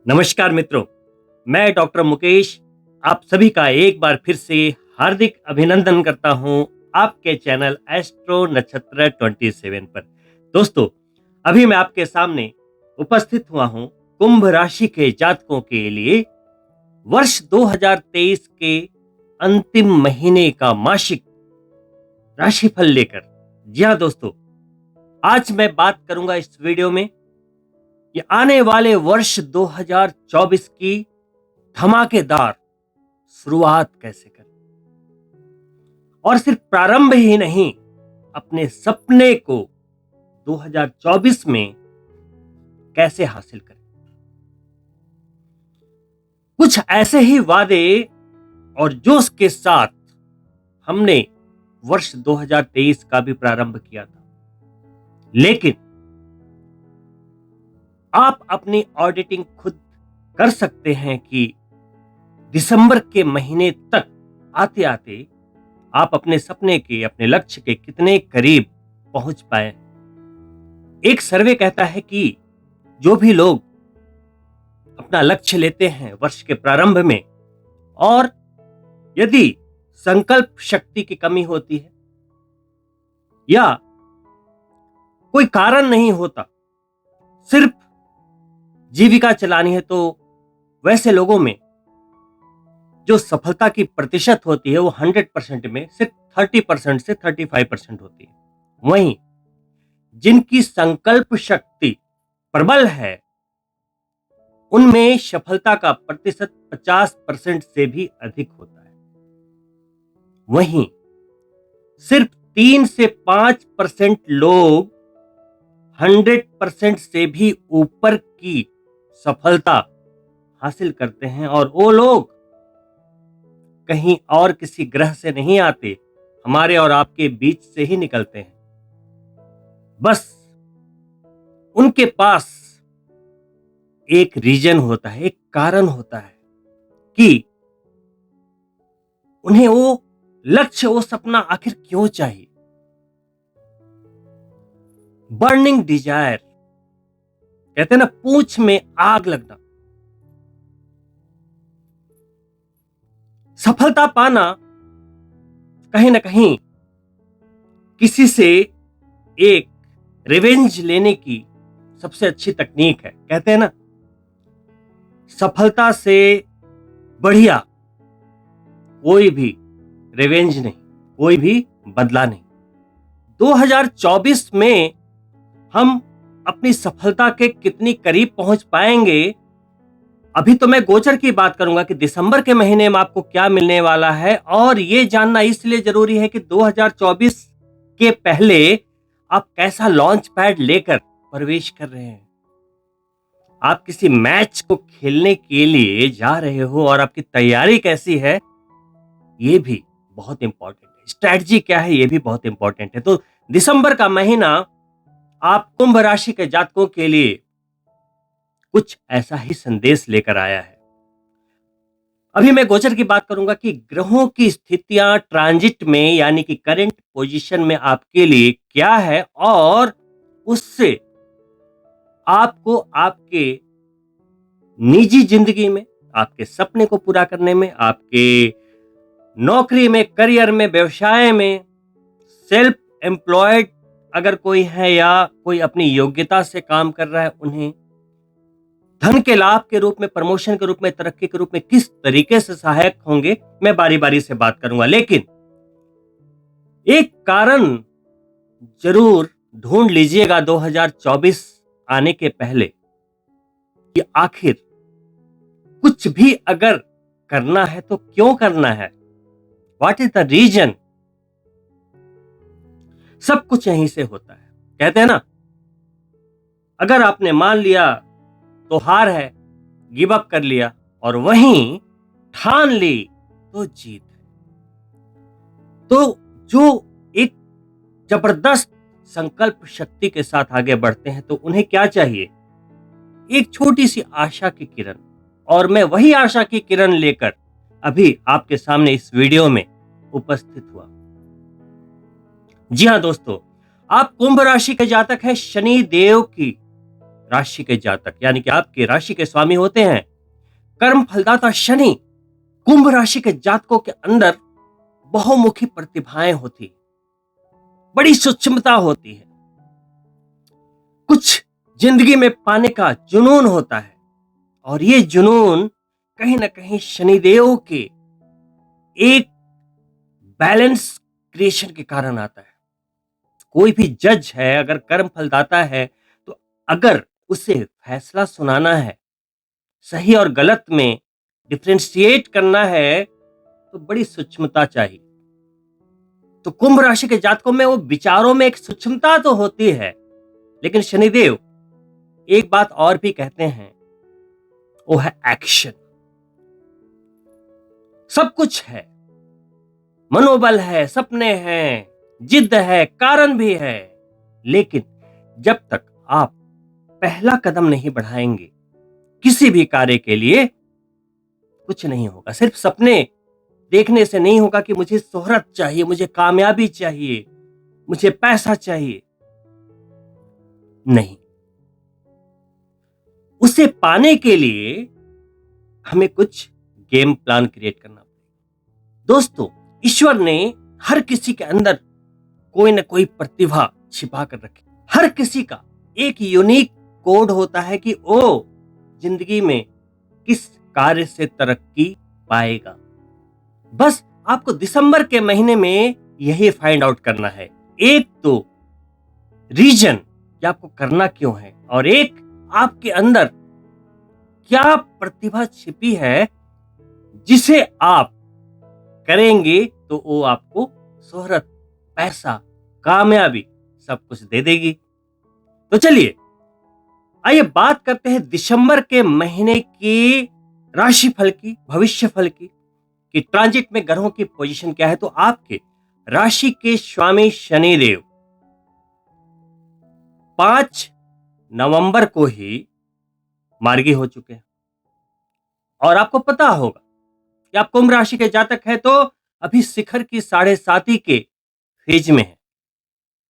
नमस्कार मित्रों, मैं डॉक्टर मुकेश आप सभी का एक बार फिर से हार्दिक अभिनंदन करता हूं आपके चैनल एस्ट्रो नक्षत्र 27 पर। दोस्तों, अभी मैं आपके सामने उपस्थित हुआ हूं कुंभ राशि के जातकों के लिए वर्ष 2023 के अंतिम महीने का मासिक राशिफल लेकर। जी हाँ दोस्तों, आज मैं बात करूंगा इस वीडियो में कि आने वाले वर्ष 2024 की धमाकेदार शुरुआत कैसे करें और सिर्फ प्रारंभ ही नहीं, अपने सपने को 2024 में कैसे हासिल करें। कुछ ऐसे ही वादे और जोश के साथ हमने वर्ष 2023 का भी प्रारंभ किया था, लेकिन आप अपनी ऑडिटिंग खुद कर सकते हैं कि दिसंबर के महीने तक आते आते आप अपने सपने के, अपने लक्ष्य के कितने करीब पहुंच पाए। एक सर्वे कहता है कि जो भी लोग अपना लक्ष्य लेते हैं वर्ष के प्रारंभ में, और यदि संकल्प शक्ति की कमी होती है या कोई कारण नहीं होता, सिर्फ जीविका चलानी है, तो वैसे लोगों में जो सफलता की प्रतिशत होती है वो 100% में सिर्फ 30% से 35% होती है। वहीं जिनकी संकल्प शक्ति प्रबल है, उनमें सफलता का प्रतिशत 50% से भी अधिक होता है। वहीं सिर्फ 3 से 5% लोग 100% से भी ऊपर की सफलता हासिल करते हैं, और वो लोग कहीं और किसी ग्रह से नहीं आते, हमारे और आपके बीच से ही निकलते हैं। बस उनके पास एक रीजन होता है, एक कारण होता है कि उन्हें वो लक्ष्य, वो सपना आखिर क्यों चाहिए। बर्निंग डिजायर, कहते हैं ना, पूंछ में आग लगना। सफलता पाना कहीं ना कहीं किसी से एक रिवेंज लेने की सबसे अच्छी तकनीक है। कहते हैं ना, सफलता से बढ़िया कोई भी रिवेंज नहीं, कोई भी बदला नहीं। 2024 में हम अपनी सफलता के कितनी करीब पहुंच पाएंगे, अभी तो मैं गोचर की बात करूंगा कि दिसंबर के महीने में आपको क्या मिलने वाला है। और ये जानना इसलिए जरूरी है कि 2024 के पहले आप कैसा लॉन्च पैड लेकर प्रवेश कर रहे हैं। आप किसी मैच को खेलने के लिए जा रहे हो और आपकी तैयारी कैसी है, ये भी बहुत इंपॉर्टेंट है। स्ट्रैटेजी क्या है, ये भी बहुत इंपॉर्टेंट है। तो दिसंबर का महीना आप कुंभ राशि के जातकों के लिए कुछ ऐसा ही संदेश लेकर आया है। अभी मैं गोचर की बात करूंगा कि ग्रहों की स्थितियां ट्रांजिट में, यानी कि करंट पोजीशन में आपके लिए क्या है, और उससे आपको आपके निजी जिंदगी में, आपके सपने को पूरा करने में, आपके नौकरी में, करियर में, व्यवसाय में, सेल्फ एम्प्लॉयड अगर कोई है या कोई अपनी योग्यता से काम कर रहा है, उन्हें धन के लाभ के रूप में, प्रमोशन के रूप में, तरक्की के रूप में किस तरीके से सहायक होंगे, मैं बारी बारी से बात करूंगा। लेकिन एक कारण जरूर ढूंढ लीजिएगा 2024 आने के पहले कि आखिर कुछ भी अगर करना है तो क्यों करना है, व्हाट इज द रीजन। सब कुछ यहीं से होता है। कहते हैं ना, अगर आपने मान लिया तो हार है, गिव अप कर लिया, और वहीं ठान ली तो जीत है। तो जो एक जबरदस्त संकल्प शक्ति के साथ आगे बढ़ते हैं, तो उन्हें क्या चाहिए, एक छोटी सी आशा की किरण। और मैं वही आशा की किरण लेकर अभी आपके सामने इस वीडियो में उपस्थित हुआ। जी हां दोस्तों, आप कुंभ राशि के जातक हैं। शनि देव की राशि के जातक यानी कि आपकी राशि के स्वामी होते हैं कर्म फलदाता शनि, कुंभ राशि के जातकों के अंदर बहुमुखी प्रतिभाएं होती है, बड़ी सूक्ष्मता होती है, कुछ जिंदगी में पाने का जुनून होता है और ये जुनून कहीं ना कहीं शनिदेव के एक बैलेंस क्रिएशन के कारण आता है। कोई भी जज है अगर कर्म फलदाता है तो अगर उसे फैसला सुनाना है, सही और गलत में डिफरेंशिएट करना है तो बड़ी सूक्ष्मता चाहिए। तो कुंभ राशि के जातकों में वो विचारों में एक सूक्ष्मता तो होती है, लेकिन शनिदेव एक बात और भी कहते हैं, वो है एक्शन। सब कुछ है, मनोबल है, सपने हैं, जिद है, कारण भी है, लेकिन जब तक आप पहला कदम नहीं बढ़ाएंगे किसी भी कार्य के लिए कुछ नहीं होगा। सिर्फ सपने देखने से नहीं होगा कि मुझे शोहरत चाहिए, मुझे कामयाबी चाहिए, मुझे पैसा चाहिए, नहीं। उसे पाने के लिए हमें कुछ गेम प्लान क्रिएट करना पड़ेगा। दोस्तों, ईश्वर ने हर किसी के अंदर कोई ना कोई प्रतिभा छिपा कर रखी। हर किसी का एक यूनिक कोड होता है कि वो जिंदगी में किस कार्य से तरक्की पाएगा। बस आपको दिसंबर के महीने में यही फाइंड आउट करना है। एक तो रीजन कि आपको करना क्यों है, और एक आपके अंदर क्या प्रतिभा छिपी है जिसे आप करेंगे तो वो आपको शोहरत, पैसा, कामयाबी सब कुछ दे देगी। तो चलिए आइए बात करते हैं दिसंबर के महीने की राशिफल की, भविष्य फल की, कि ट्रांजिट में ग्रहों की पोजीशन क्या है। तो आपके राशि के स्वामी शनिदेव 5 नवंबर को ही मार्गी हो चुके हैं, और आपको पता होगा कि आप कुंभ राशि के जातक हैं तो अभी शिखर की 7.5 के फेज में है,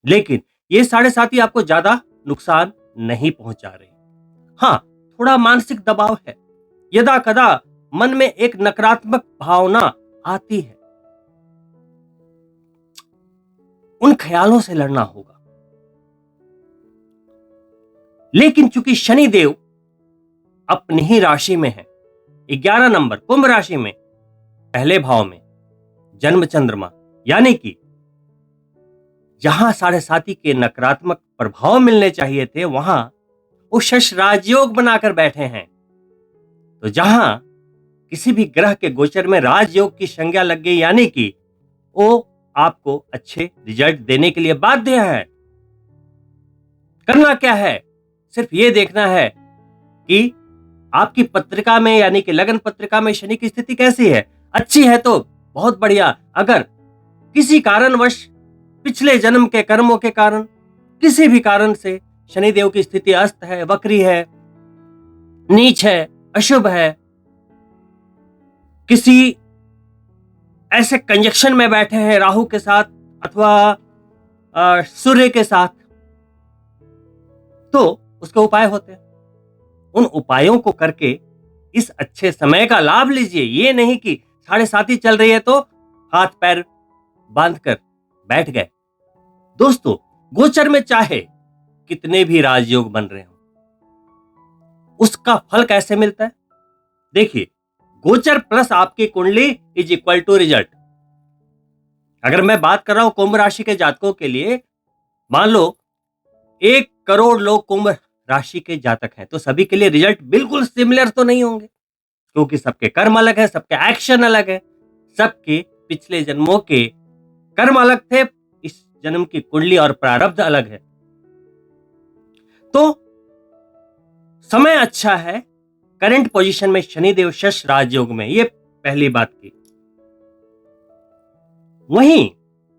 लेकिन ये 7.5 आपको ज्यादा नुकसान नहीं पहुंचा रही। हाँ, थोड़ा मानसिक दबाव है, यदा कदा मन में एक नकारात्मक भावना आती है, उन ख्यालों से लड़ना होगा। लेकिन चूंकि शनिदेव अपनी ही राशि में है, 11 नंबर कुंभ राशि में पहले भाव में जन्म चंद्रमा, यानी कि जहां 7.5 के नकारात्मक प्रभाव मिलने चाहिए थे वहां वो शश राजयोग बनाकर बैठे हैं। तो जहां किसी भी ग्रह के गोचर में राजयोग की संज्ञा लग गई, यानी कि वो आपको अच्छे रिजल्ट देने के लिए बाध्य है। करना क्या है, सिर्फ ये देखना है कि आपकी पत्रिका में यानी कि लगन पत्रिका में शनि की स्थिति कैसी है। अच्छी है तो बहुत बढ़िया। अगर किसी कारणवश पिछले जन्म के कर्मों के कारण किसी भी कारण से शनिदेव की स्थिति अस्त है, वक्री है, नीच है, अशुभ है, किसी ऐसे कंजक्शन में बैठे हैं राहु के साथ अथवा सूर्य के साथ, तो उसके उपाय होते हैं। उन उपायों को करके इस अच्छे समय का लाभ लीजिए। ये नहीं कि 7.5 चल रही है तो हाथ पैर बांध कर बैठ गए। दोस्तों, गोचर में चाहे कितने भी राजयोग बन रहे हो, उसका फल कैसे मिलता है? देखिए, गोचर प्लस आपकी कुंडली इज इक्वल टू रिजल्ट। अगर मैं बात कर रहा हूं कुंभ राशि के जातकों के लिए, मान लो 1 करोड़ लोग कुंभ राशि के जातक हैं, तो सभी के लिए रिजल्ट बिल्कुल सिमिलर तो नहीं होंगे, क्योंकि सबके कर्म अलग है, सबके एक्शन अलग है, सबके पिछले जन्मों के कर्म अलग थे, इस जन्म की कुंडली और प्रारब्ध अलग है। तो समय अच्छा है, करंट पोजीशन में शनिदेव शश राजयोग में, ये पहली बात की। वहीं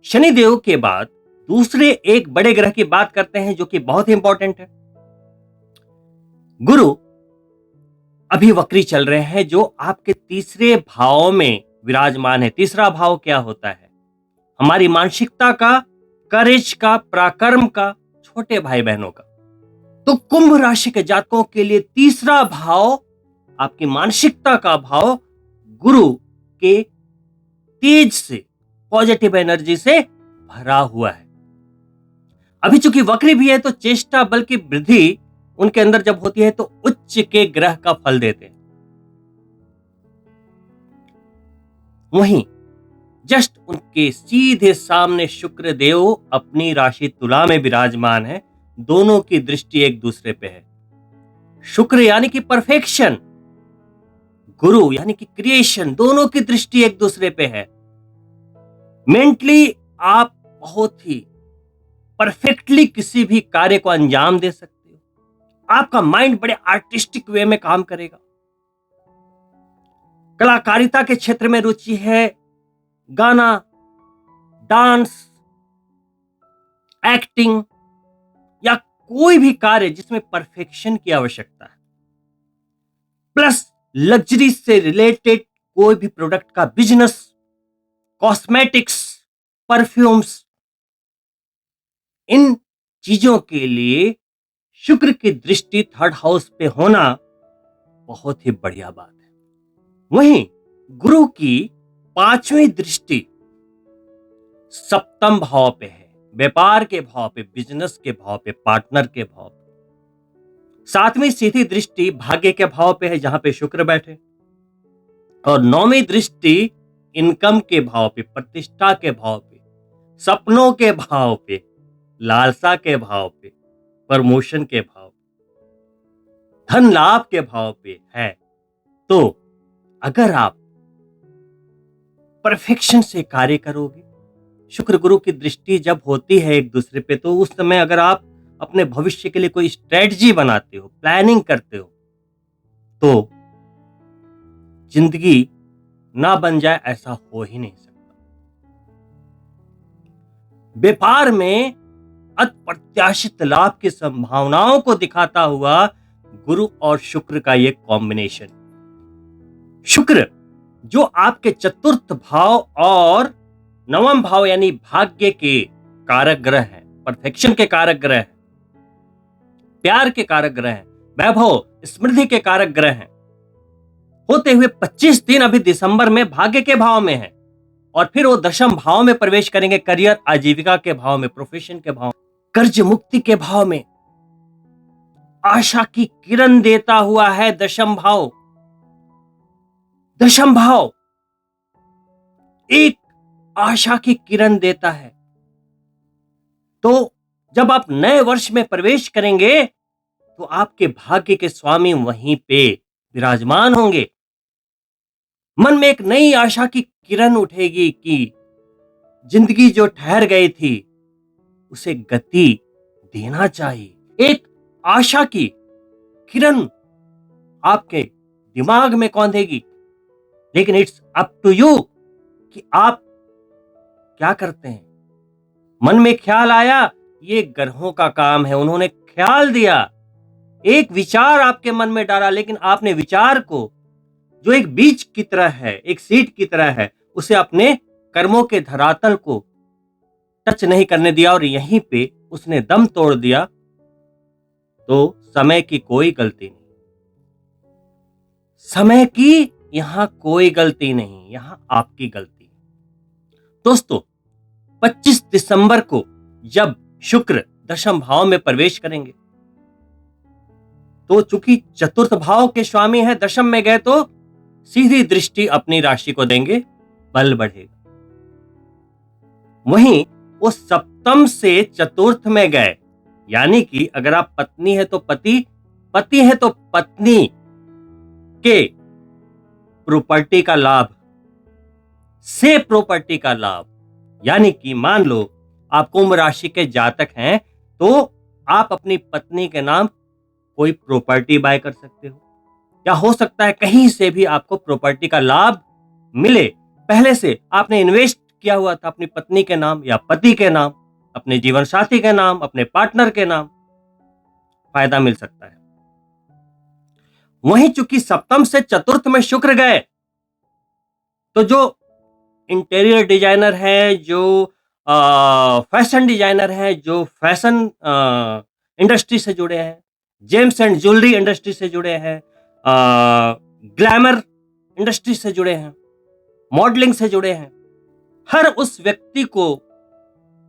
शनिदेव के बाद दूसरे एक बड़े ग्रह की बात करते हैं जो कि बहुत इंपॉर्टेंट है। गुरु अभी वक्री चल रहे हैं, जो आपके तीसरे भाव में विराजमान है। तीसरा भाव क्या होता है? हमारी मानसिकता का, करेज का, पराक्रम का, छोटे भाई बहनों का। तो कुंभ राशि के जातकों के लिए तीसरा भाव, आपकी मानसिकता का भाव, गुरु के तेज से, पॉजिटिव एनर्जी से भरा हुआ है। अभी चूंकि वक्री भी है तो चेष्टा बल की वृद्धि उनके अंदर जब होती है तो उच्च के ग्रह का फल देते हैं। वहीं जस्ट उनके सीधे सामने शुक्र देव अपनी राशि तुला में विराजमान है। दोनों की दृष्टि एक दूसरे पे है। शुक्र यानी कि परफेक्शन, गुरु यानी कि क्रिएशन, दोनों की दृष्टि एक दूसरे पे है। मेंटली आप बहुत ही परफेक्टली किसी भी कार्य को अंजाम दे सकते हो। आपका माइंड बड़े आर्टिस्टिक वे में काम करेगा। कलाकारिता के क्षेत्र में रुचि है, गाना, डांस, एक्टिंग या कोई भी कार्य जिसमें परफेक्शन की आवश्यकता है, प्लस लग्जरी से रिलेटेड कोई भी प्रोडक्ट का बिजनेस, कॉस्मेटिक्स, परफ्यूम्स, इन चीजों के लिए शुक्र की दृष्टि थर्ड हाउस पे होना बहुत ही बढ़िया बात है। वहीं गुरु की पांचवी दृष्टि सप्तम भाव पे है, व्यापार के भाव पे, बिजनेस के भाव पे, पार्टनर के भाव पे। सातवीं सीधी दृष्टि भाग्य के भाव पे है जहां पे शुक्र बैठे। और नौवीं दृष्टि इनकम के भाव पे, प्रतिष्ठा के भाव पे, सपनों के भाव पे, लालसा के भाव पे, प्रमोशन के भाव पे, धन लाभ के भाव पे है। तो अगर आप परफेक्शन से कार्य करोगे, शुक्र गुरु की दृष्टि जब होती है एक दूसरे पे, तो उस समय अगर आप अपने भविष्य के लिए कोई स्ट्रेटजी बनाते हो, प्लानिंग करते हो, तो जिंदगी ना बन जाए ऐसा हो ही नहीं सकता। व्यापार में अप्रत्याशित लाभ की संभावनाओं को दिखाता हुआ गुरु और शुक्र का यह कॉम्बिनेशन। शुक्र जो आपके चतुर्थ भाव और नवम भाव यानी भाग्य के कारक ग्रह हैं, परफेक्शन के कारक ग्रह हैं, प्यार के कारक ग्रह हैं, वैभव स्मृति के कारक ग्रह हैं, होते हुए 25 दिन अभी दिसंबर में भाग्य के भाव में है और फिर वो दशम भाव में प्रवेश करेंगे, करियर, आजीविका के भाव में, प्रोफेशन के भाव, कर्ज मुक्ति के भाव में। आशा की किरण देता हुआ है दशम भाव। दशम भाव एक आशा की किरण देता है। तो जब आप नए वर्ष में प्रवेश करेंगे तो आपके भाग्य के स्वामी वहीं पे विराजमान होंगे। मन में एक नई आशा की किरण उठेगी कि जिंदगी जो ठहर गई थी उसे गति देना चाहिए। एक आशा की किरण आपके दिमाग में कौंधेगी। लेकिन इट्स अप टू यू कि आप क्या करते हैं। मन में ख्याल आया, ये ग्रहों का काम है, उन्होंने ख्याल दिया, एक विचार आपके मन में डाला, लेकिन आपने विचार को जो एक बीज की तरह है, एक सीड की तरह है, उसे अपने कर्मों के धरातल को टच नहीं करने दिया और यहीं पे उसने दम तोड़ दिया। तो समय की कोई गलती नहीं, समय की यहां कोई गलती नहीं, यहां आपकी गलती। दोस्तों 25 दिसंबर को जब शुक्र दशम भाव में प्रवेश करेंगे तो चूंकि चतुर्थ भाव के स्वामी है, दशम में गए तो सीधी दृष्टि अपनी राशि को देंगे, बल बढ़ेगा। वहीं वो सप्तम से चतुर्थ में गए, यानी कि अगर आप पत्नी है तो पति, पति है तो पत्नी के प्रॉपर्टी का लाभ, से प्रॉपर्टी का लाभ। यानी कि मान लो आप कुंभ राशि के जातक हैं तो आप अपनी पत्नी के नाम कोई प्रॉपर्टी बाय कर सकते हो, या हो सकता है कहीं से भी आपको प्रॉपर्टी का लाभ मिले। पहले से आपने इन्वेस्ट किया हुआ था अपनी पत्नी के नाम या पति के नाम, अपने जीवन साथी के नाम, अपने पार्टनर के नाम, फायदा मिल सकता है। वहीं चूंकि सप्तम से चतुर्थ में शुक्र गए तो जो इंटीरियर डिजाइनर है, जो फैशन डिजाइनर है, जो फैशन इंडस्ट्री से जुड़े हैं, जेम्स एंड ज्वेलरी इंडस्ट्री से जुड़े हैं, ग्लैमर इंडस्ट्री से जुड़े हैं, मॉडलिंग से जुड़े हैं। हर उस व्यक्ति को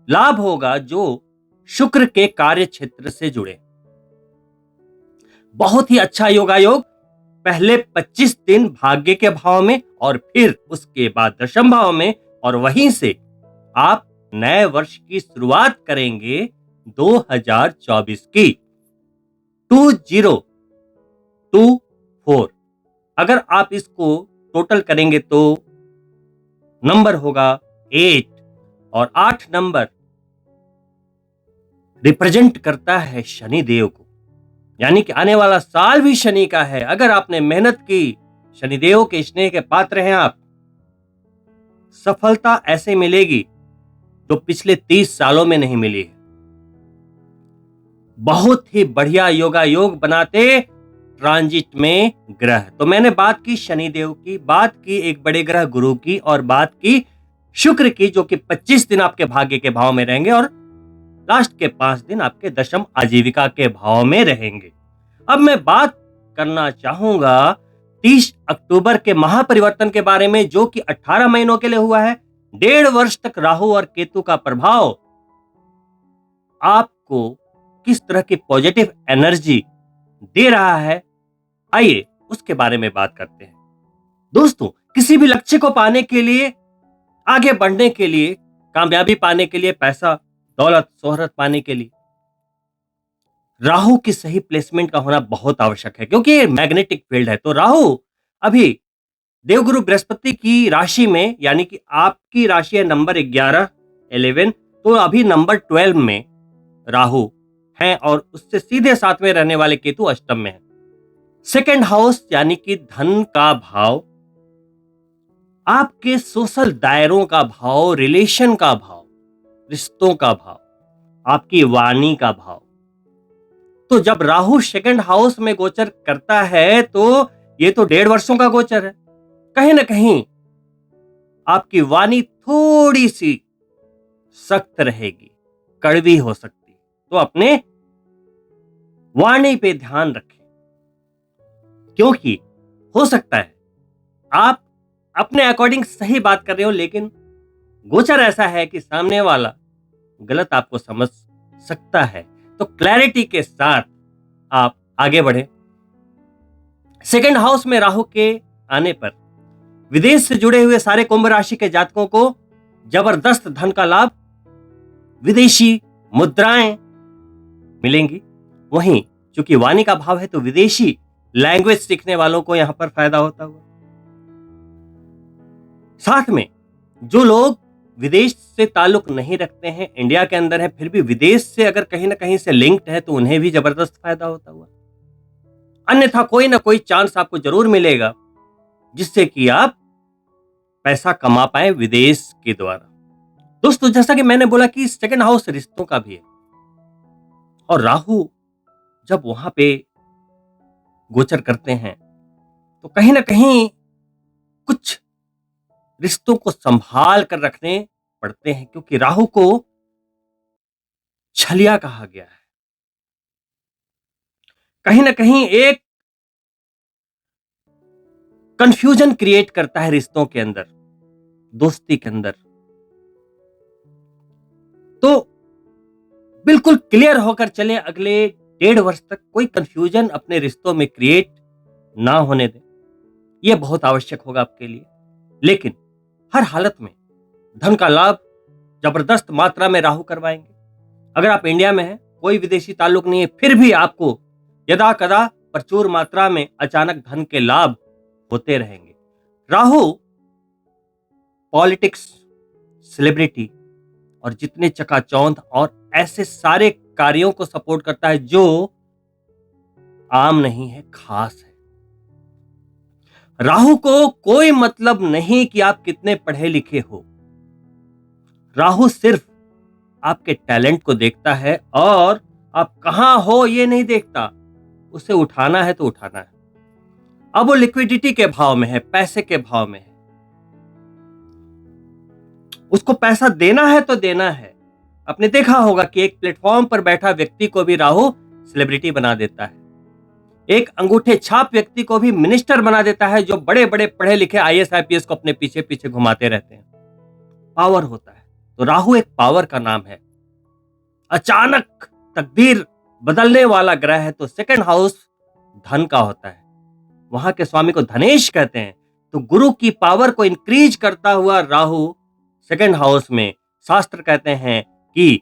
लाभ होगा जो शुक्र के कार्य क्षेत्र से जुड़े। बहुत ही अच्छा योगायोग। पहले 25 दिन भाग्य के भाव में और फिर उसके बाद दशम भाव में, और वहीं से आप नए वर्ष की शुरुआत करेंगे 2024 की 2024। अगर आप इसको टोटल करेंगे तो नंबर होगा 8, और 8 नंबर रिप्रेजेंट करता है शनि देव को, यानी कि आने वाला साल भी शनि का है। अगर आपने मेहनत की, शनिदेव के स्नेह के पात्र हैं आप, सफलता ऐसे मिलेगी जो पिछले 30 सालों में नहीं मिली है। बहुत ही बढ़िया योगायोग बनाते ट्रांजिट में ग्रह। तो मैंने बात की शनिदेव की, बात की एक बड़े ग्रह गुरु की, और बात की शुक्र की, जो कि 25 दिन आपके भाग्य के भाव में रहेंगे और लास्ट के 5 दिन आपके दशम आजीविका के भाव में रहेंगे। अब मैं बात करना चाहूंगा 30 अक्टूबर के महापरिवर्तन के बारे में, जो कि 18 महीनों के लिए हुआ है। 1.5 वर्ष तक राहु और केतु का प्रभाव आपको किस तरह की पॉजिटिव एनर्जी दे रहा है, आइए उसके बारे में बात करते हैं। दोस्तों, किसी भी लक्ष्य को पाने के लिए, आगे बढ़ने के लिए, कामयाबी पाने के लिए, पैसा दौलत शोहरत पाने के लिए राहु की सही प्लेसमेंट का होना बहुत आवश्यक है, क्योंकि ये मैग्नेटिक फील्ड है। तो राहु अभी देवगुरु बृहस्पति की राशि में, यानी कि आपकी राशि है नंबर 11, तो अभी नंबर 12 में राहु है, और उससे सीधे साथ में रहने वाले केतु अष्टम में है। सेकंड हाउस यानी कि धन का भाव, आपके सोशल दायरों का भाव, रिलेशन का भाव, रिश्तों का भाव, आपकी वाणी का भाव। तो जब राहु सेकंड हाउस में गोचर करता है तो ये तो 1.5 वर्षों का गोचर है। कहीं ना कहीं आपकी वाणी थोड़ी सी सख्त रहेगी, कड़वी हो सकती है, तो अपने वाणी पे ध्यान रखें, क्योंकि हो सकता है आप अपने अकॉर्डिंग सही बात कर रहे हो, लेकिन गोचर ऐसा है कि सामने वाला गलत आपको समझ सकता है। तो क्लैरिटी के साथ आप आगे बढ़े। सेकंड हाउस में राहु के आने पर विदेश से जुड़े हुए सारे कुंभ राशि के जातकों को जबरदस्त धन का लाभ, विदेशी मुद्राएं मिलेंगी। वहीं चूंकि वाणी का भाव है तो विदेशी लैंग्वेज सीखने वालों को यहां पर फायदा होता हुआ। साथ में जो लोग विदेश से ताल्लुक नहीं रखते हैं, इंडिया के अंदर है, फिर भी विदेश से अगर कहीं ना कहीं से लिंक्ड है, तो उन्हें भी जबरदस्त फायदा होता हुआ। अन्यथा कोई ना कोई चांस आपको जरूर मिलेगा जिससे कि आप पैसा कमा पाए विदेश के द्वारा। दोस्तों, जैसा कि मैंने बोला कि सेकंड हाउस रिश्तों का भी है, और राहु जब वहां पे गोचर करते हैं तो कहीं ना कहीं कुछ रिश्तों को संभाल कर रखने पड़ते हैं, क्योंकि राहु को छलिया कहा गया है। कहीं ना कहीं एक कंफ्यूजन क्रिएट करता है रिश्तों के अंदर, दोस्ती के अंदर। तो बिल्कुल क्लियर होकर चले, अगले 1.5 वर्ष तक कोई कंफ्यूजन अपने रिश्तों में क्रिएट ना होने दें। यह बहुत आवश्यक होगा आपके लिए। लेकिन हर हालत में धन का लाभ जबरदस्त मात्रा में राहु करवाएंगे। अगर आप इंडिया में हैं, कोई विदेशी ताल्लुक नहीं है, फिर भी आपको यदा कदा प्रचुर मात्रा में अचानक धन के लाभ होते रहेंगे। राहु पॉलिटिक्स, सेलिब्रिटी और जितने चकाचौंध और ऐसे सारे कार्यों को सपोर्ट करता है जो आम नहीं है, खास है। राहु को कोई मतलब नहीं कि आप कितने पढ़े लिखे हो। राहु सिर्फ आपके टैलेंट को देखता है, और आप कहां हो ये नहीं देखता। उसे उठाना है तो उठाना है। अब वो लिक्विडिटी के भाव में है, पैसे के भाव में है, उसको पैसा देना है तो देना है। आपने देखा होगा कि एक प्लेटफॉर्म पर बैठा व्यक्ति को भी राहु सेलिब्रिटी बना देता है। एक अंगूठे छाप व्यक्ति को भी मिनिस्टर बना देता है, जो बड़े बड़े पढ़े लिखे आईएएस आईपीएस को अपने पीछे पीछे घुमाते रहते हैं। पावर होता है। तो राहु एक पावर का नाम है, अचानक तकदीर बदलने वाला ग्रह है। तो सेकंड हाउस धन का होता है, वहां के स्वामी को धनेश कहते हैं। तो गुरु की पावर को इंक्रीज करता हुआ राहु सेकंड हाउस में, शास्त्र कहते हैं कि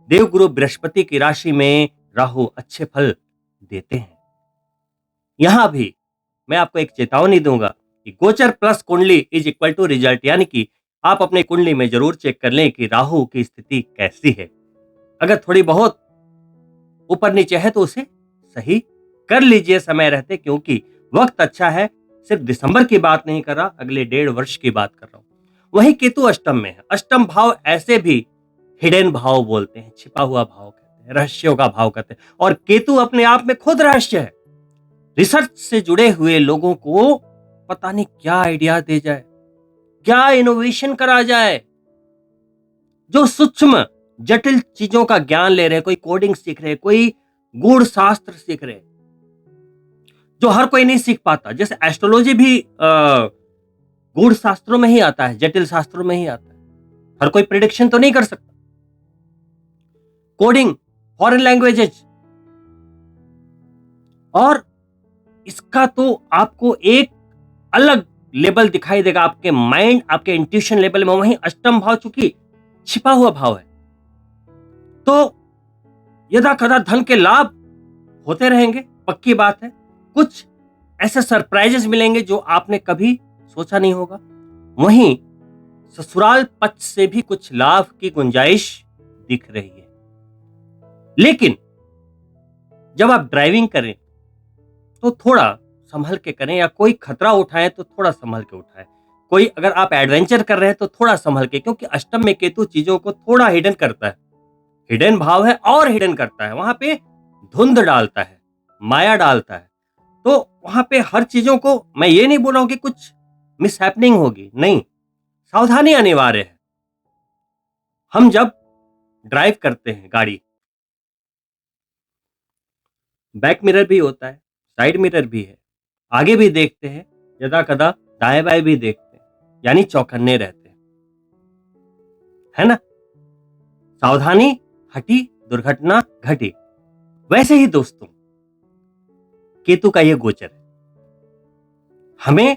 देवगुरु बृहस्पति की राशि में राहु अच्छे फल देते हैं। यहां भी मैं आपको एक चेतावनी दूंगा कि गोचर प्लस कुंडली इज इक्वल टू रिजल्ट, यानी कि आप अपने कुंडली में जरूर चेक कर लें कि राहु की स्थिति कैसी है। अगर थोड़ी बहुत ऊपर नीचे है तो उसे सही कर लीजिए समय रहते, क्योंकि वक्त अच्छा है। सिर्फ दिसंबर की बात नहीं कर रहा, अगले 1.5 वर्ष की बात कर रहा हूं। वहीं केतु अष्टम में है। अष्टम भाव ऐसे भी हिडन भाव बोलते हैं, छिपा हुआ भाव कहते हैं, रहस्यों का भाव कहते हैं। और केतु अपने आप में खुद रहस्य है। रिसर्च से जुड़े हुए लोगों को पता नहीं क्या आइडिया दे जाए, क्या इनोवेशन करा जाए। जो सूक्ष्म जटिल चीजों का ज्ञान ले रहे हैं, कोई कोडिंग सीख रहे, कोई गूढ़ शास्त्र सीख रहे, जो हर कोई नहीं सीख पाता। जैसे एस्ट्रोलॉजी भी गूढ़ शास्त्रों में ही आता है, जटिल शास्त्रों में ही आता है। हर कोई प्रिडिक्शन तो नहीं कर सकता। कोडिंग, फॉरेन लैंग्वेजेज, और इसका तो आपको एक अलग लेवल दिखाई देगा आपके माइंड, आपके इंट्यूशन लेवल में। वहीं अष्टम भाव चूंकि छिपा हुआ भाव है, तो यदा कदा धन के लाभ होते रहेंगे, पक्की बात है। कुछ ऐसे सरप्राइजेस मिलेंगे जो आपने कभी सोचा नहीं होगा। वहीं ससुराल पक्ष से भी कुछ लाभ की गुंजाइश दिख रही है। लेकिन जब आप ड्राइविंग करें तो थोड़ा संभल के करें, या कोई खतरा उठाएं तो थोड़ा संभल के उठाएं। कोई अगर आप एडवेंचर कर रहे हैं तो थोड़ा संभल के, क्योंकि अष्टम में केतु चीजों को थोड़ा हिडन करता है। हिडन भाव है और हिडन करता है, वहां पे धुंध डालता है, माया डालता है। तो वहां पे हर चीजों को, मैं ये नहीं बोल रहा हूं कि कुछ मिसहैपनिंग होगी, नहीं, सावधानी अनिवार्य है। हम जब ड्राइव करते हैं गाड़ी, बैक मिरर भी होता है, साइड मिरर भी है, आगे भी देखते हैं, यदा कदा दाएं बाएं भी देखते हैं, यानी चौकन्ने रहते हैं, है ना। सावधानी हटी, दुर्घटना घटी। वैसे ही दोस्तों, केतु का यह गोचर है। हमें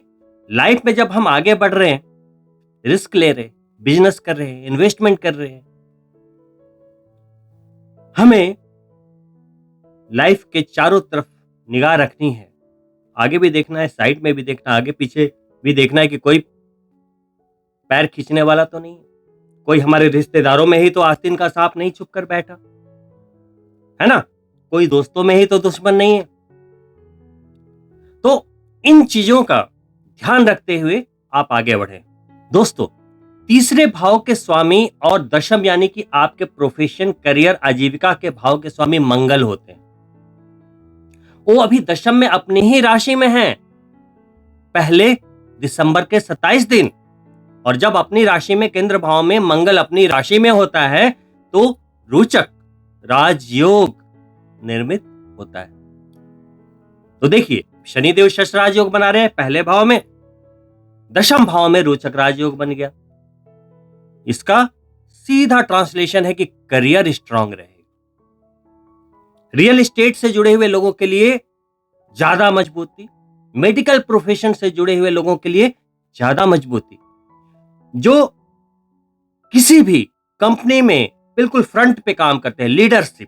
लाइफ में जब हम आगे बढ़ रहे हैं, रिस्क ले रहे, बिजनेस कर रहे हैं, इन्वेस्टमेंट कर रहे हैं, हमें लाइफ के चारों तरफ निगाह रखनी है। आगे भी देखना है, साइड में भी देखना है, आगे पीछे भी देखना है कि कोई पैर खींचने वाला तो नहीं है, कोई हमारे रिश्तेदारों में ही तो आस्तीन का सांप नहीं छुप कर बैठा है ना, कोई दोस्तों में ही तो दुश्मन नहीं है। तो इन चीजों का ध्यान रखते हुए आप आगे बढ़े। दोस्तों, तीसरे भाव के स्वामी और दशम, यानी कि आपके प्रोफेशन, करियर, आजीविका के भाव के स्वामी मंगल होते हैं। वो अभी दशम में अपनी ही राशि में हैं पहले दिसंबर के 27 दिन। और जब अपनी राशि में, केंद्र भाव में मंगल अपनी राशि में होता है तो रोचक राजयोग निर्मित होता है। तो देखिए, शनिदेव शश राजयोग बना रहे हैं पहले भाव में, दशम भाव में रोचक राजयोग बन गया। इसका सीधा ट्रांसलेशन है कि करियर स्ट्रांग रहेगा। रियल एस्टेट से जुड़े हुए लोगों के लिए ज्यादा मजबूती, मेडिकल प्रोफेशन से जुड़े हुए लोगों के लिए ज्यादा मजबूती, जो किसी भी कंपनी में बिल्कुल फ्रंट पे काम करते हैं, लीडरशिप,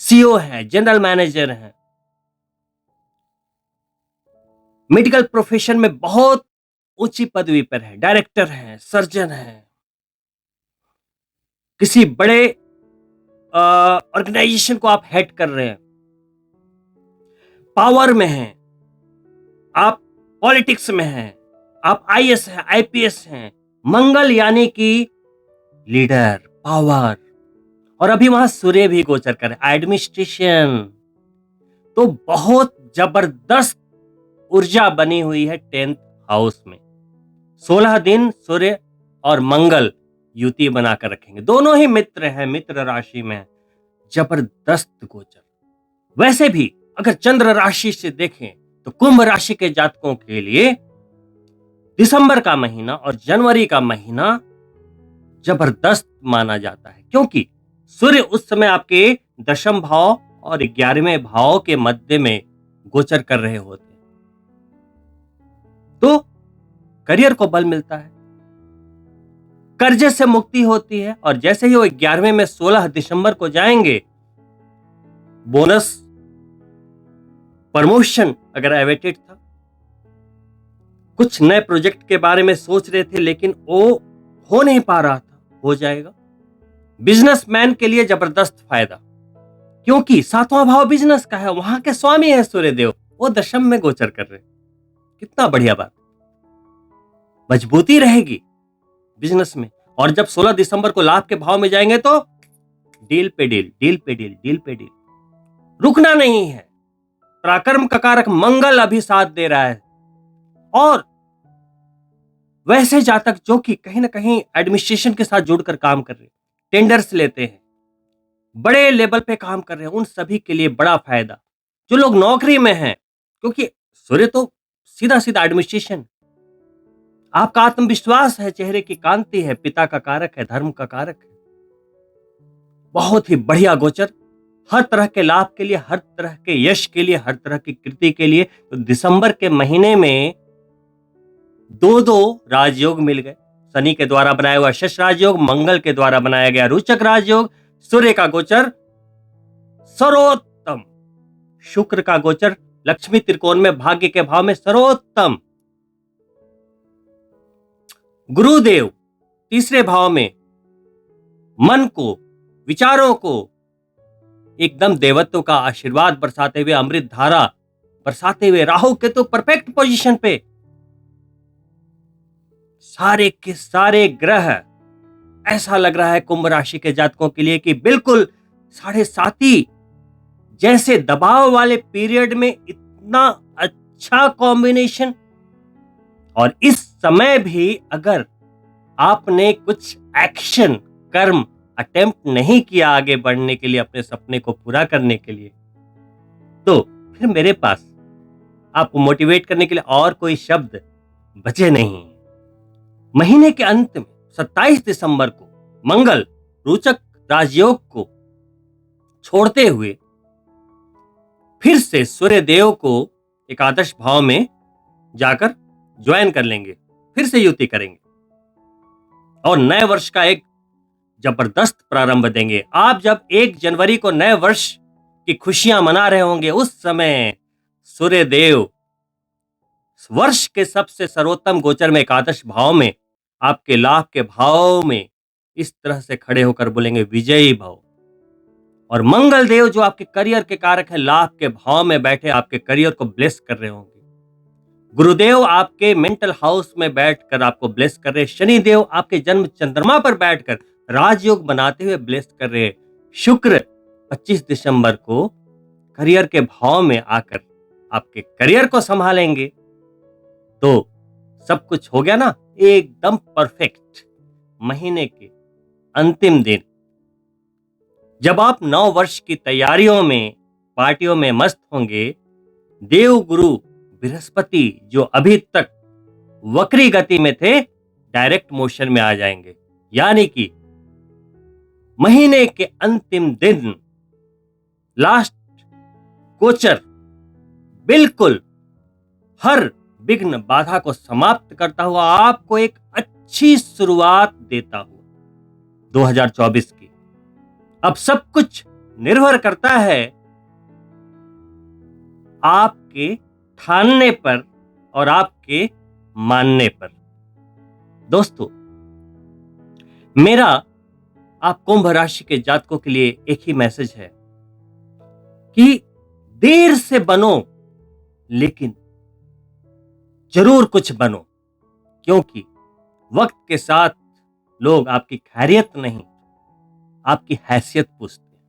सीईओ है, जनरल मैनेजर है, मेडिकल प्रोफेशन में बहुत ऊंची पदवी पर है, डायरेक्टर है, सर्जन है, किसी बड़े ऑर्गेनाइजेशन को आप हेड कर रहे हैं, पावर में हैं, आप पॉलिटिक्स में हैं, आप आईएएस हैं, आईपीएस हैं, मंगल यानी कि लीडर, पावर। और अभी वहां सूर्य भी गोचर कर रहे, एडमिनिस्ट्रेशन। तो बहुत जबरदस्त ऊर्जा बनी हुई है 10th हाउस में। 16 दिन सूर्य और मंगल युति बनाकर रखेंगे, दोनों ही मित्र हैं, मित्र राशि में, जबरदस्त गोचर। वैसे भी अगर चंद्र राशि से देखें तो कुंभ राशि के जातकों के लिए दिसंबर का महीना और जनवरी का महीना जबरदस्त माना जाता है, क्योंकि सूर्य उस समय आपके दशम भाव और 11वें भाव के मध्य में गोचर कर रहे होते हैं। तो करियर को बल मिलता है, कर्जे से मुक्ति होती है, और जैसे ही वो 11वें में 16 दिसंबर को जाएंगे, बोनस, प्रमोशन अगर अवेटेड था, कुछ नए प्रोजेक्ट के बारे में सोच रहे थे लेकिन वो हो नहीं पा रहा था, हो जाएगा। बिजनेसमैन के लिए जबरदस्त फायदा, क्योंकि 7वां भाव बिजनेस का है, वहां के स्वामी है सूर्यदेव, वो दशम में गोचर कर रहे हैं। कितना बढ़िया बात, मजबूती रहेगी बिजनेस में। और जब 16 दिसंबर को लाभ के भाव में जाएंगे तो डील पे डील, डील पे डील, डील पे डील, रुकना नहीं है। पराक्रम का कारक मंगल अभी साथ दे रहा है, और वैसे जातक जो कि कहीं ना कहीं एडमिनिस्ट्रेशन के साथ जुड़कर काम कर रहे हैं, टेंडर्स लेते हैं, बड़े लेवल पे काम कर रहे हैं, उन सभी के लिए बड़ा फायदा। जो लोग नौकरी में हैं, क्योंकि सूर्य तो सीधा सीधा एडमिनिस्ट्रेशन, आपका आत्मविश्वास है, चेहरे की कांति है, पिता का कारक है, धर्म का कारक है। बहुत ही बढ़िया गोचर, हर तरह के लाभ के लिए, हर तरह के यश के लिए, हर तरह की कृति के लिए। तो दिसंबर के महीने में दो राजयोग मिल गए। शनि के द्वारा बनाया हुआ शश राजयोग, मंगल के द्वारा बनाया गया रोचक राजयोग, सूर्य का गोचर सर्वोत्तम, शुक्र का गोचर लक्ष्मी त्रिकोण में भाग्य के भाव में सर्वोत्तम, गुरुदेव तीसरे भाव में मन को, विचारों को एकदम देवत्व का आशीर्वाद बरसाते हुए, अमृत धारा बरसाते हुए, राहु के तो परफेक्ट पोजीशन पे, सारे के सारे ग्रह, ऐसा लग रहा है कुंभ राशि के जातकों के लिए कि बिल्कुल 7.5 जैसे दबाव वाले पीरियड में इतना अच्छा कॉम्बिनेशन। और इस समय भी अगर आपने कुछ एक्शन, कर्म अटेम्प्ट नहीं किया आगे बढ़ने के लिए, अपने सपने को पूरा करने के लिए, तो फिर मेरे पास आपको मोटिवेट करने के लिए और कोई शब्द बचे नहीं। महीने के अंत में 27 दिसंबर को मंगल रोचक राजयोग को छोड़ते हुए फिर से सूर्य देव को एकादश भाव में जाकर ज्वाइन कर लेंगे, फिर से युति करेंगे और नए वर्ष का एक जबरदस्त प्रारंभ देंगे। आप जब 1 जनवरी को नए वर्ष की खुशियां मना रहे होंगे, उस समय सूर्य देव वर्ष के सबसे सर्वोत्तम गोचर में एकादश भाव में आपके लाभ के भाव में इस तरह से खड़े होकर बोलेंगे विजयी भव। और मंगल देव जो आपके करियर के कारक है, लाभ के भाव में बैठे आपके करियर को ब्लेस कर रहे होंगे। गुरुदेव आपके मेंटल हाउस में बैठकर आपको ब्लेस कर रहे, शनि देव आपके जन्म चंद्रमा पर बैठकर राजयोग बनाते हुए ब्लेस कर रहे, शुक्र 25 दिसंबर को करियर के भाव में आकर आपके करियर को संभालेंगे। तो सब कुछ हो गया ना, एकदम परफेक्ट। महीने के अंतिम दिन जब आप 9 वर्ष की तैयारियों में, पार्टियों में मस्त होंगे, देव गुरु बृहस्पति जो अभी तक वक्री गति में थे, डायरेक्ट मोशन में आ जाएंगे। यानी कि महीने के अंतिम दिन लास्ट गोचर बिल्कुल हर विघ्न बाधा को समाप्त करता हुआ आपको एक अच्छी शुरुआत देता हुआ 2024 की। अब सब कुछ निर्भर करता है आपके ठानने पर और आपके मानने पर। दोस्तों, मेरा आप कुंभ राशि के जातकों के लिए एक ही मैसेज है कि देर से बनो लेकिन जरूर कुछ बनो, क्योंकि वक्त के साथ लोग आपकी खैरियत नहीं, आपकी हैसियत पूछते हैं।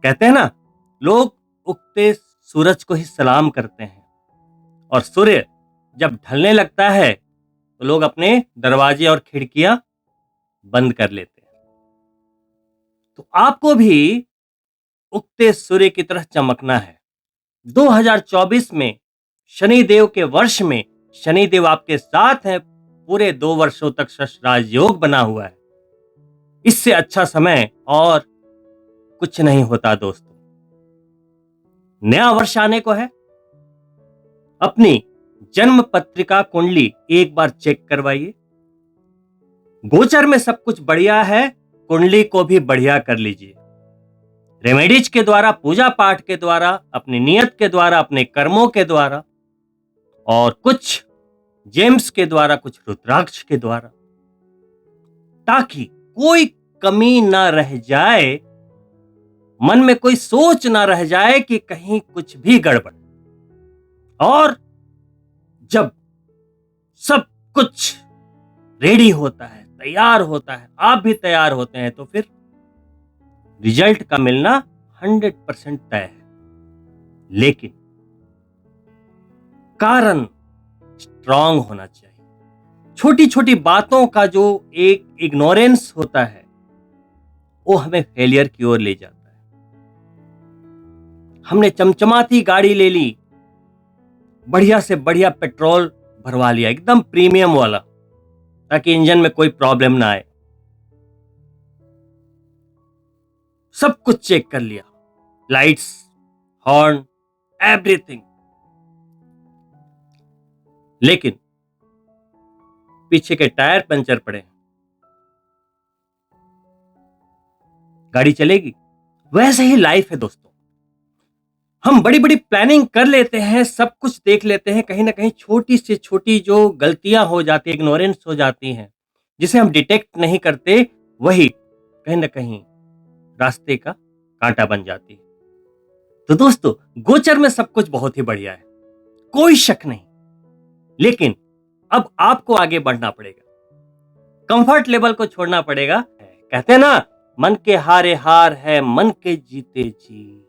कहते हैं ना, लोग उगते सूरज को ही सलाम करते हैं, और सूर्य जब ढलने लगता है तो लोग अपने दरवाजे और खिड़कियां बंद कर लेते हैं। तो आपको भी उगते सूर्य की तरह चमकना है। 2024 में शनिदेव के वर्ष में शनिदेव आपके साथ हैं, पूरे 2 वर्षों तक शश राजयोग बना हुआ है। इससे अच्छा समय और कुछ नहीं होता दोस्तों। नया वर्ष आने को है, अपनी जन्म पत्रिका कुंडली एक बार चेक करवाइए। गोचर में सब कुछ बढ़िया है, कुंडली को भी बढ़िया कर लीजिए। रेमेडीज के द्वारा, पूजा पाठ के द्वारा, अपनी नियत के द्वारा, अपने कर्मों के द्वारा और कुछ जेम्स के द्वारा, कुछ रुद्राक्ष के द्वारा, ताकि कोई कमी ना रह जाए, मन में कोई सोच ना रह जाए कि कहीं कुछ भी गड़बड़। और जब सब कुछ रेडी होता है, तैयार होता है, आप भी तैयार होते हैं, तो फिर रिजल्ट का मिलना 100% तय है। लेकिन कारण स्ट्रांग होना चाहिए। छोटी छोटी बातों का जो एक इग्नोरेंस होता है, वो हमें फेलियर की ओर ले जाता है। हमने चमचमाती गाड़ी ले ली, बढ़िया से बढ़िया पेट्रोल भरवा लिया, एकदम प्रीमियम वाला, ताकि इंजन में कोई प्रॉब्लम ना आए। सब कुछ चेक कर लिया, लाइट्स, हॉर्न, एवरीथिंग। लेकिन पीछे के टायर पंचर पड़े, गाड़ी चलेगी? वैसे ही लाइफ है दोस्तों। हम बड़ी बड़ी प्लानिंग कर लेते हैं, सब कुछ देख लेते हैं, कहीं ना कहीं छोटी से छोटी जो गलतियां हो जाती है, इग्नोरेंस हो जाती हैं, जिसे हम डिटेक्ट नहीं करते, वही कहीं ना कहीं रास्ते का कांटा बन जाती है। तो दोस्तों, गोचर में सब कुछ बहुत ही बढ़िया है, कोई शक नहीं। लेकिन अब आपको आगे बढ़ना पड़ेगा, कंफर्ट लेवल को छोड़ना पड़ेगा। कहते हैं ना, मन के हारे हार है, मन के जीते जी।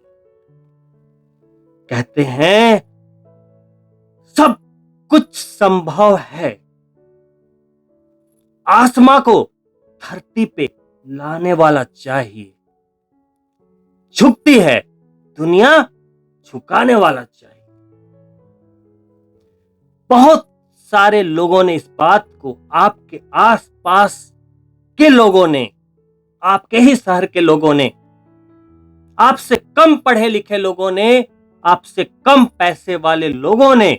कहते हैं सब कुछ संभव है, आसमां को धरती पे लाने वाला चाहिए, झुकती है दुनिया, झुकाने वाला चाहिए। बहुत सारे लोगों ने इस बात को, आपके आसपास के लोगों ने, आपके ही शहर के लोगों ने, आपसे कम पढ़े लिखे लोगों ने, आपसे कम पैसे वाले लोगों ने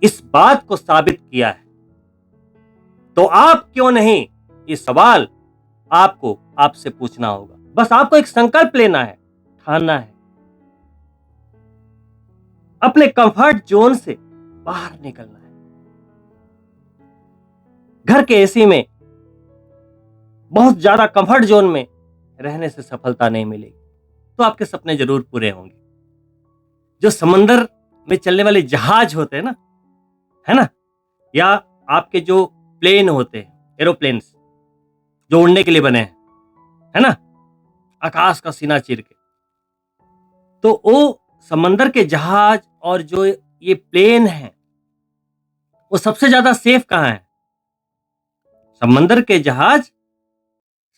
इस बात को साबित किया है। तो आप क्यों नहीं? ये सवाल आपको आपसे पूछना होगा। बस आपको एक संकल्प लेना है, ठानना है, अपने कंफर्ट जोन से बाहर निकलना है। घर के एसी में, बहुत ज्यादा कंफर्ट जोन में रहने से सफलता नहीं मिलेगी, तो आपके सपने जरूर पूरे होंगे। जो समंदर में चलने वाले जहाज होते हैं ना, है ना, या आपके जो प्लेन होते हैं, एरोप्लेन्स जो उड़ने के लिए बने हैं, है ना, आकाश का सीना चीर के, तो वो समंदर के जहाज और जो ये प्लेन है, वो सबसे ज्यादा सेफ कहां है? समंदर के जहाज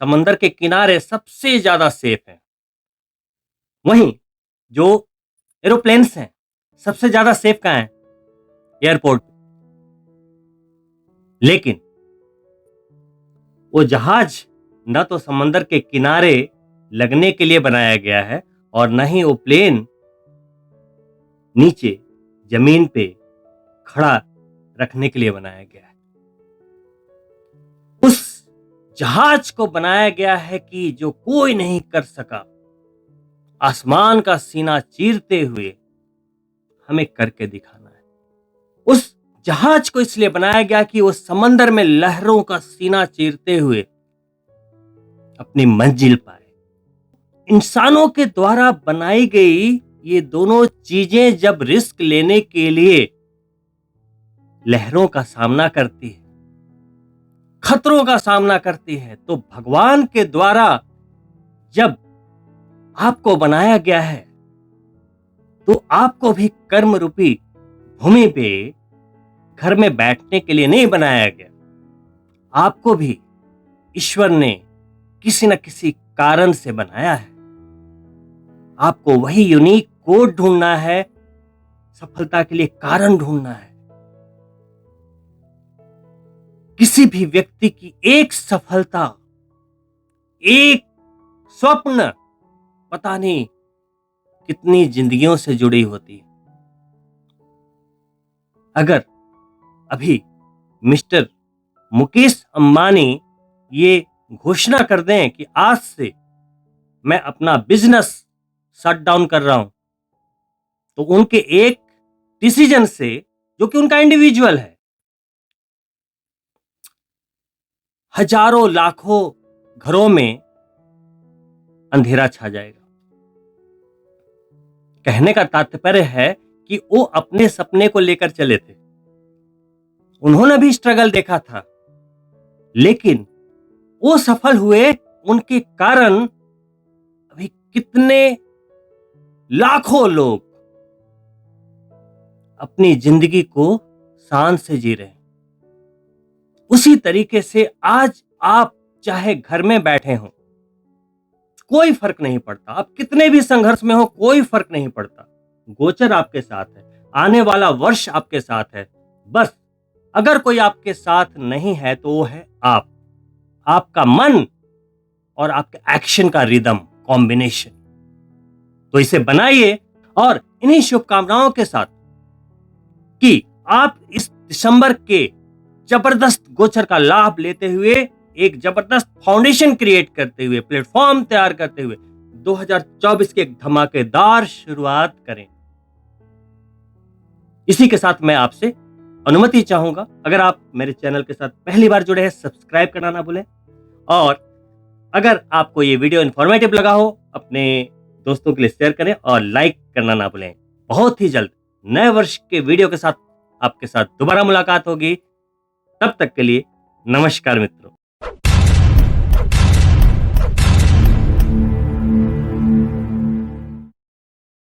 समंदर के किनारे सबसे ज्यादा सेफ है। वहीं जो एरोप्लेन्स हैं, सबसे ज्यादा सेफ कहां है? एयरपोर्ट। लेकिन वो जहाज न तो समंदर के किनारे लगने के लिए बनाया गया है, और न ही वो प्लेन नीचे जमीन पे खड़ा रखने के लिए बनाया गया है। उस जहाज को बनाया गया है कि जो कोई नहीं कर सका, आसमान का सीना चीरते हुए हमें करके दिखाना है। उस जहाज को इसलिए बनाया गया कि वो समंदर में लहरों का सीना चीरते हुए अपनी मंजिल पाए। इंसानों के द्वारा बनाई गई ये दोनों चीजें जब रिस्क लेने के लिए लहरों का सामना करती है, खतरों का सामना करती है, तो भगवान के द्वारा जब आपको बनाया गया है, तो आपको भी कर्म रूपी भूमि पे घर में बैठने के लिए नहीं बनाया गया। आपको भी ईश्वर ने किसी न किसी कारण से बनाया है। आपको वही यूनिक कोड ढूंढना है, सफलता के लिए कारण ढूंढना है। किसी भी व्यक्ति की एक सफलता, एक स्वप्न पता नहीं कितनी जिंदगियों से जुड़ी होती है। अगर अभी मिस्टर मुकेश अंबानी ये घोषणा कर दें कि आज से मैं अपना बिजनेस शट डाउन कर रहा हूं, तो उनके एक डिसीजन से, जो कि उनका इंडिविजुअल है, हजारों लाखों घरों में अंधेरा छा जाएगा। कहने का तात्पर्य है कि वो अपने सपने को लेकर चले थे। उन्होंने भी स्ट्रगल देखा था, लेकिन वो सफल हुए। उनके कारण अभी कितने लाखों लोग अपनी जिंदगी को शान से जी रहे हैं। उसी तरीके से आज आप चाहे घर में बैठे हो, कोई फर्क नहीं पड़ता, आप कितने भी संघर्ष में हो, कोई फर्क नहीं पड़ता। गोचर आपके साथ है, आने वाला वर्ष आपके साथ है। बस अगर कोई आपके साथ नहीं है तो वो है आपका मन और आपके एक्शन का रिदम कॉम्बिनेशन। तो इसे बनाइए और इन्हीं शुभकामनाओं के साथ कि आप इस दिसंबर के जबरदस्त गोचर का लाभ लेते हुए, एक जबरदस्त फाउंडेशन क्रिएट करते हुए, प्लेटफॉर्म तैयार करते हुए 2024 की एक धमाकेदार शुरुआत करें। इसी के साथ मैं आपसे अनुमति चाहूंगा, अगर आप मेरे चैनल के साथ पहली बार जुड़े हैं, सब्सक्राइब करना ना भूलें। और अगर आपको ये वीडियो इंफॉर्मेटिव लगा हो, अपने दोस्तों के लिए शेयर करें और लाइक करना ना भूलें। बहुत ही जल्द नए वर्ष के वीडियो के साथ आपके साथ दोबारा मुलाकात होगी। तब तक के लिए नमस्कार मित्रों।